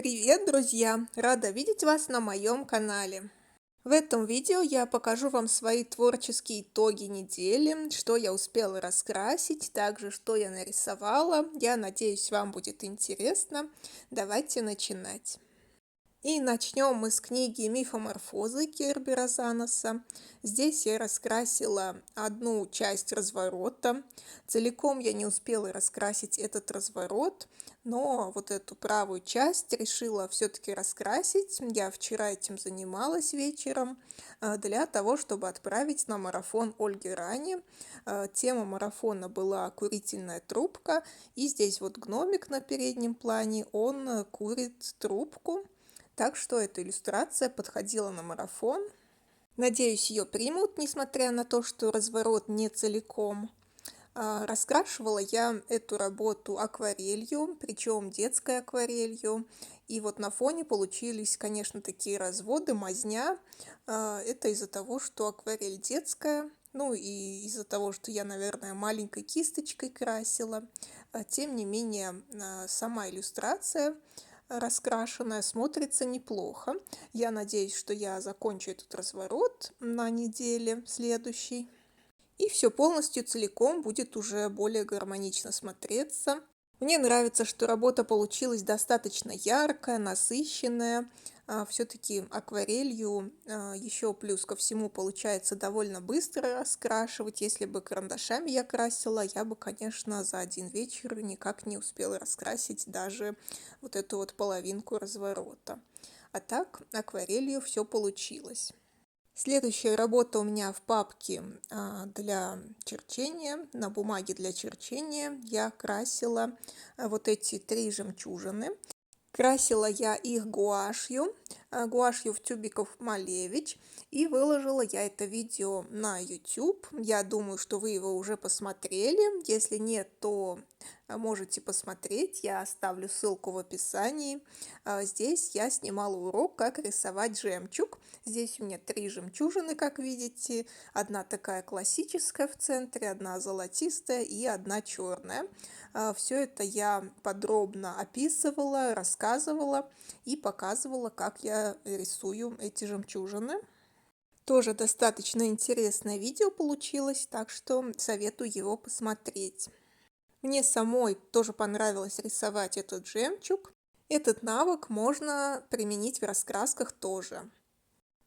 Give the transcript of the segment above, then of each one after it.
Привет, друзья! Рада видеть вас на моем канале. В этом видео я покажу вам свои творческие итоги недели, что я успела раскрасить, также что я нарисовала. Я надеюсь, вам будет интересно. Давайте начинать. И начнем мы с книги «Мифоморфозы» Кербера Заноса. Здесь я раскрасила одну часть разворота. Целиком я не успела раскрасить этот разворот, но вот эту правую часть решила все-таки раскрасить. Я вчера этим занималась вечером для того, чтобы отправить на марафон Ольги Рани. Тема марафона была «Курительная трубка». И здесь вот гномик на переднем плане, он курит трубку. Так что эта иллюстрация подходила на марафон. Надеюсь, ее примут, несмотря на то, что разворот не целиком. Раскрашивала я эту работу акварелью, причем детской акварелью. И вот на фоне получились, конечно, такие разводы, мазня. Это из-за того, что акварель детская, ну и из-за того, что я, наверное, маленькой кисточкой красила. Тем не менее, сама иллюстрация раскрашенная смотрится неплохо. Я надеюсь, что я закончу этот разворот на неделе следующей. И все полностью целиком будет уже более гармонично смотреться. Мне нравится, что работа получилась достаточно яркая, насыщенная. Все-таки акварелью еще плюс ко всему получается довольно быстро раскрашивать. Если бы карандашами я красила, я бы, конечно, за один вечер никак не успела раскрасить даже вот эту вот половинку разворота. А так акварелью все получилось. Следующая работа у меня в папке для черчения, на бумаге для черчения. Я красила вот эти 3 жемчужины. Красила я их гуашью в тюбиках Малевич, и выложила я это видео на YouTube. Я думаю, что вы его уже посмотрели. Если нет, то можете посмотреть. Я оставлю ссылку в описании. Здесь я снимала урок, как рисовать жемчуг. Здесь у меня 3 жемчужины, как видите. Одна такая классическая в центре, одна золотистая и одна черная. Все это я подробно описывала, рассказывала и показывала, как я рисую эти жемчужины. Тоже достаточно интересное видео получилось, так что советую его посмотреть. Мне самой тоже понравилось рисовать этот жемчуг. Этот навык можно применить в раскрасках тоже.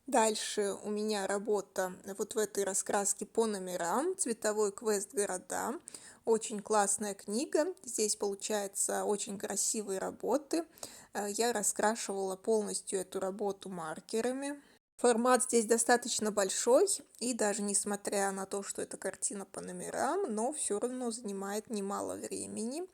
Дальше у меня работа вот в этой раскраске по номерам, цветовой квест города. Очень классная книга, здесь получается очень красивые работы. Я раскрашивала полностью эту работу маркерами. Формат здесь достаточно большой, и даже несмотря на то, что это картина по номерам, но все равно занимает немало времени.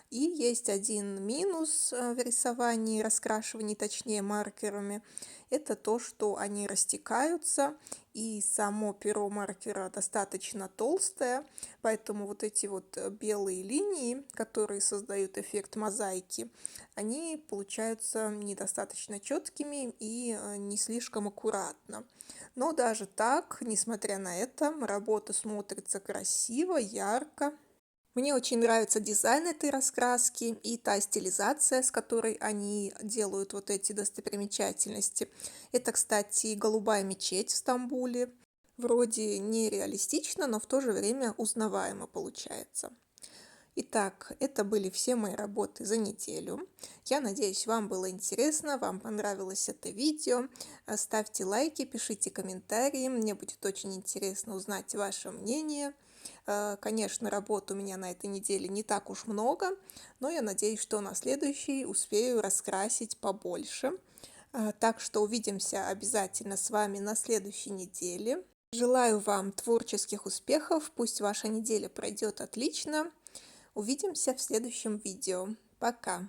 И есть один минус в рисовании, раскрашивании, точнее маркерами. Это то, что они растекаются, и само перо маркера достаточно толстое, поэтому вот эти вот белые линии, которые создают эффект мозаики, они получаются недостаточно четкими и не слишком аккуратно. Но даже так, несмотря на это, работа смотрится красиво, ярко. Мне очень нравится дизайн этой раскраски и та стилизация, с которой они делают вот эти достопримечательности. Это, кстати, голубая мечеть в Стамбуле. Вроде нереалистично, но в то же время узнаваемо получается. Итак, это были все мои работы за неделю. Я надеюсь, вам было интересно, вам понравилось это видео. Ставьте лайки, пишите комментарии, мне будет очень интересно узнать ваше мнение. Конечно, работ у меня на этой неделе не так уж много, но я надеюсь, что на следующий успею раскрасить побольше. Так что увидимся обязательно с вами на следующей неделе. Желаю вам творческих успехов, пусть ваша неделя пройдет отлично. Увидимся в следующем видео. Пока!